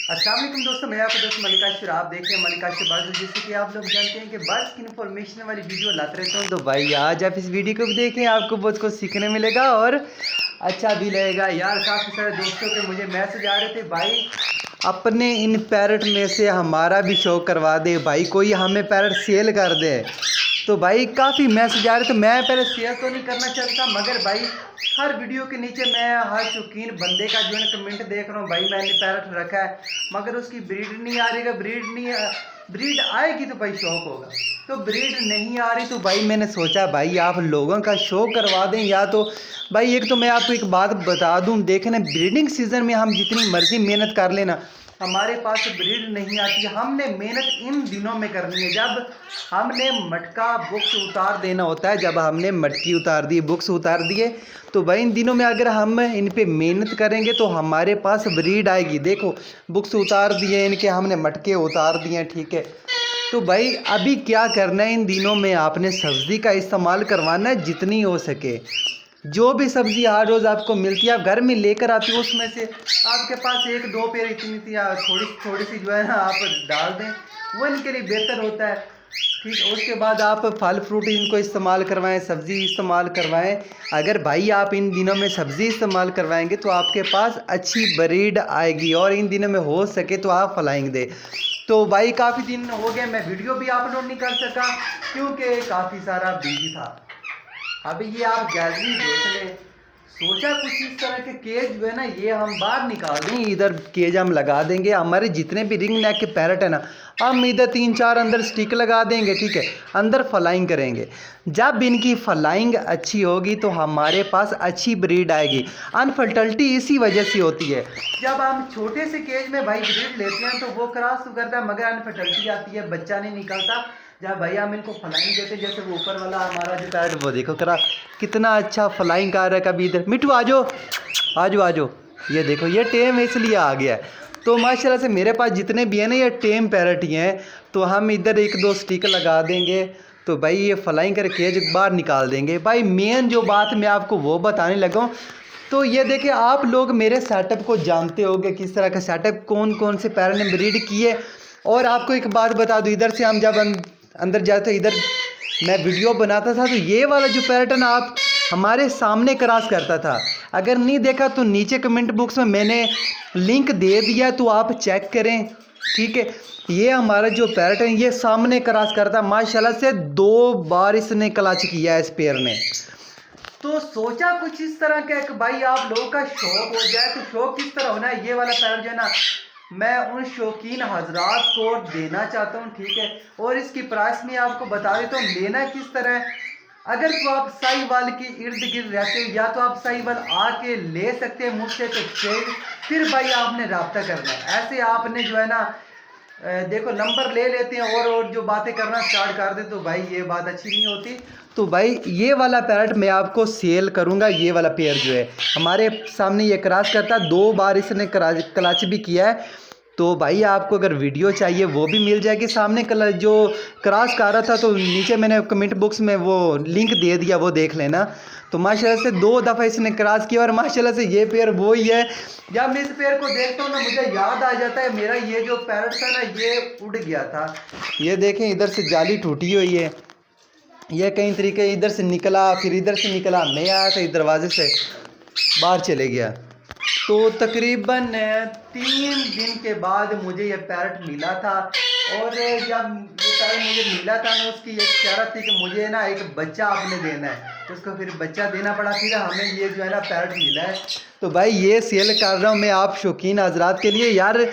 अस्सलाम वालेकुम दोस्तों, मैं आपका दोस्त मलिकाशर। आप देख रहे हैं मलिकाशर बर्ड्स। जैसे कि आप लोग जानते हैं कि बर्ड्स की इन्फॉर्मेशन वाली वीडियो लाते रहता हूँ, तो भाई आज आप इस वीडियो को भी देखें, आपको बहुत कुछ सीखने मिलेगा और अच्छा भी लगेगा। यार काफ़ी सारे दोस्तों के मुझे मैसेज आ रहे थे, भाई अपने इन पैरट में से हमारा भी शो करवा दे, भाई कोई हमें पैरट सेल कर दे। तो भाई काफ़ी मैसेज आ रहे थे। मैं पहले शेयर तो नहीं करना चाहता, मगर भाई हर वीडियो के नीचे मैं हर शौकीन बंदे का जो है कमेंट देख रहा हूँ, भाई मैंने पैरट रखा है मगर उसकी ब्रीड नहीं आ रही। ब्रीड आएगी तो भाई शौक होगा, तो ब्रीड नहीं आ रही तो भाई मैंने सोचा भाई आप लोगों का शो करवा दें। या तो भाई एक तो मैं आपको एक बात बता दूं, देखें ना, ब्रीडिंग सीजन में हम जितनी मर्जी मेहनत कर लेना, हमारे पास ब्रीड नहीं आती। हमने मेहनत इन दिनों में करनी है जब हमने मटका बुक्स उतार देना होता है। जब हमने मटकी उतार दी, बुक्स उतार दिए, तो भाई इन दिनों में अगर हम इन पे मेहनत करेंगे तो हमारे पास ब्रीड आएगी। देखो बुक्स उतार दिए इनके, हमने मटके उतार दिए, ठीक है। तो भाई अभी क्या करना है, इन दिनों में आपने सब्ज़ी का इस्तेमाल करवाना है जितनी हो सके। जो भी सब्ज़ी हर रोज़ आपको मिलती है, आप घर में लेकर आती हो, उसमें से आपके पास एक दो पेड़ इतनी थोड़ी थोड़ी सी जो है ना आप डाल दें, वो इनके लिए बेहतर होता है, ठीक है। उसके बाद आप फल फ्रूट इनको इस्तेमाल करवाएं, सब्ज़ी इस्तेमाल करवाएं। अगर भाई आप इन दिनों में सब्ज़ी इस्तेमाल करवाएंगे तो आपके पास अच्छी ब्रीड आएगी, और इन दिनों में हो सके तो आप फ्लाइंग दे। तो भाई काफ़ी दिन हो गए मैं वीडियो भी अपलोड नहीं कर सका क्योंकि काफ़ी सारा बिजी था। अभी ये आप गैलरी देख लें, सोचा कुछ इस तरह के केज जो है ना ये हम बाहर निकाल दें, इधर केज हम लगा देंगे। हमारे जितने भी रिंग नेक के पैरट है ना, हम इधर 3-4 अंदर स्टिक लगा देंगे, ठीक है। अंदर फ्लाइंग करेंगे। जब इनकी फ्लाइंग अच्छी होगी तो हमारे पास अच्छी ब्रीड आएगी। अनफर्टिलिटी इसी वजह से होती है, जब हम छोटे से केज में भाई ब्रीड लेते हैं तो वो क्रॉस तो करता है मगर अनफर्टिलिटी आती है, बच्चा नहीं निकलता। जब भाई हम इनको फ्लाइंग देते, जैसे वो ऊपर वाला हमारा जो पैरट, वो देखो करा कितना अच्छा फ्लाइंग कर रहा है। कभी इधर मिट्टू आ जाओ, आ जाओ, आ जाओ। ये देखो ये टेम है इसलिए आ गया है। तो माशाल्लाह से मेरे पास जितने भी हैं ना ये टेम पैरट ही हैं। तो हम इधर 1-2 स्टिक लगा देंगे तो भाई ये फ्लाइंग कर केज बाहर निकाल देंगे। भाई मेन जो बात मैं आपको वो बताने लगा हूँ। तो ये देखिए आप लोग मेरे सेटअप को जानते होंगे, किस तरह का सेटअप कौन कौन से पैरट ने ब्रीड किए। और आपको एक बात बता दूँ, इधर से हम जब अंदर जाते, इधर मैं वीडियो बनाता था तो ये वाला जो पैरट है ना आप हमारे सामने क्रॉस करता था। अगर नहीं देखा तो नीचे कमेंट बॉक्स में मैंने लिंक दे दिया, तो आप चेक करें, ठीक है। ये हमारा जो पैरट है ये सामने क्रॉस करता है। माशाल्लाह से 2 बार इसने क्लच किया है इस पैर ने। तो सोचा कुछ इस तरह का कि भाई आप लोगों का शौक हो जाए। तो शौक किस तरह होना है, ये वाला पैरट जो है ना मैं उन शौकीन हजरात को देना चाहता हूँ, ठीक है। और इसकी प्राइस में आपको बता देता हूँ लेना किस तरह है। अगर तो आप साहिवाल के इर्द गिर्द रहते हो या तो आप साहिवाल आके ले सकते हैं मुझसे, तो फिर भाई आपने रब्ता करना है। ऐसे आपने जो है ना देखो नंबर ले लेते हैं और जो बातें करना स्टार्ट कर दे, तो भाई ये बात अच्छी नहीं होती। तो भाई ये वाला पैरट मैं आपको सेल करूंगा। ये वाला पेयर जो है हमारे सामने ये क्रॉस करता है, 2 बार इसने क्लच भी किया है। तो भाई आपको अगर वीडियो चाहिए वो भी मिल जाएगी। सामने क्लच जो क्रॉस कर रहा था तो नीचे मैंने कमेंट बॉक्स में वो लिंक दे दिया, वो देख लेना। तो माशाल्लाह से 2 दफ़ा इसने क्रॉस किया, और माशाल्लाह से ये पेयर वो ही है। जब मैं इस पेयर को देखता हूँ ना मुझे याद आ जाता है मेरा ये जो पैरट था ना ये उड़ गया था। ये देखें इधर से जाली टूटी हुई है, ये कई तरीके इधर से निकला, फिर इधर से निकला, मैं आया था इस दरवाजे से बाहर चले गया। तो तकरीबन 3 दिन के बाद मुझे ये पैरट मिला था। और जब ये पैरट मुझे मिला था ना उसकी एक शर्त थी कि मुझे ना एक बच्चा आपने देना है, तो उसको फिर बच्चा देना पड़ा, फिर हमें ये जो है ना पैरट मिला है। तो भाई ये सेल कर रहा हूँ मैं आप शौकीन हजरात के लिए। यार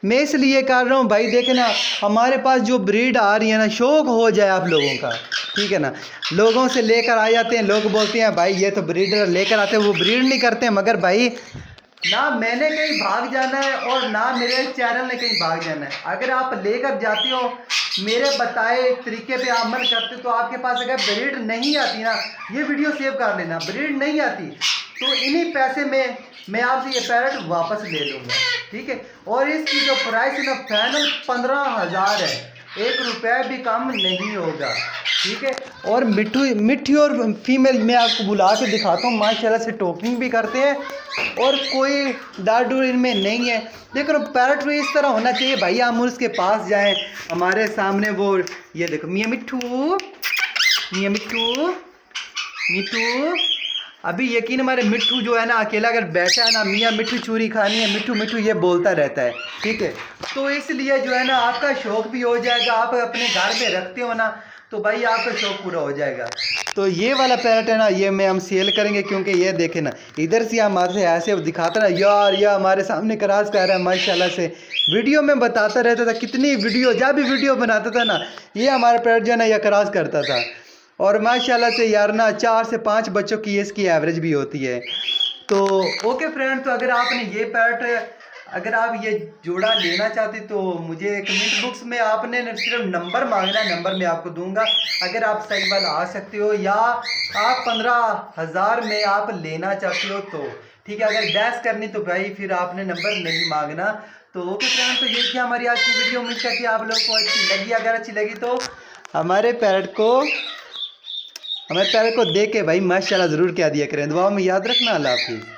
मैं इसलिए कर रहा हूँ भाई, देखे ना हमारे पास जो ब्रीड आ रही है ना, शौक हो जाए आप लोगों का, ठीक है ना। लोगों से लेकर आ जाते हैं, लोग बोलते हैं भाई ये तो ब्रीडर लेकर आते हैं, वो ब्रीड नहीं करते। मगर भाई ना मैंने कहीं भाग जाना है और ना मेरे चैनल ने कहीं भाग जाना है। अगर आप लेकर जाते हो मेरे बताए तरीके पे अमल करते तो आपके पास अगर ब्रीड नहीं आती ना, ये वीडियो सेव कर लेना, ब्रीड नहीं आती तो इन्हीं पैसे में मैं आपसे ये पैरट वापस ले लूँगा, ठीक है। और इसकी जो प्राइस है ना फाइनल 15,000 है, 1 रुपया भी कम नहीं होगा, ठीक है। और मिट्टी और फीमेल मैं आपको बुला के दिखाता हूँ, माशाल्लाह से टॉकिंग भी करते हैं और कोई डार डूर इनमें नहीं है। देखो पैरट भी इस तरह होना चाहिए भाई। हम उसके पास जाएं, हमारे सामने वो, ये देखो मियाँ मिट्ठू, मियाँ मिट्ठू, मिट्ठू। अभी यकीन, हमारे मिट्ठू जो है ना, अकेला अगर बैठा है ना, मियाँ मिट्ठू चूरी खानी है, मिट्ठू मिट्ठू ये बोलता रहता है, ठीक है। तो इसलिए जो है ना, आपका शौक भी हो जाएगा। आप अपने घर में रखते हो ना, तो भाई आपका शौक पूरा हो जाएगा। तो ये वाला पैरट है ना, ये में हम सेल करेंगे, क्योंकि ये देखे ना, इधर से हमारे ऐसे दिखाता ना, यार ये हमारे सामने क्रॉस कर रहा है माशाल्लाह से। वीडियो में बताता रहता था, कितनी वीडियो, जब भी वीडियो बनाता था ना, ये हमारा पैरट जो है ना, ये क्रॉस करता था। और माशाल्लाह से यार ना, 4 से 5 बच्चों की इसकी एवरेज भी होती है। तो ओके फ्रेंड, तो अगर आपने ये पैरट, अगर आप ये जोड़ा लेना चाहते तो मुझे कमेंट बॉक्स में आपने सिर्फ नंबर मांगना है, नंबर मैं आपको दूंगा। अगर आप सही वाला आ सकते हो, या आप 15,000 में आप लेना चाहते हो तो ठीक है। अगर बहस करनी तो भाई फिर आपने नंबर नहीं मांगना। तो ओके फ्रेंड, तो ये थी हमारी आज की वीडियो। उम्मीद करती है आप लोग को अच्छी लगी। अगर अच्छी लगी तो हमारे पैरट को देख के भाई माशाल्लाह ज़रूर कह दिया करें। दुआ में याद रखना। अल्लाह हाफिज़।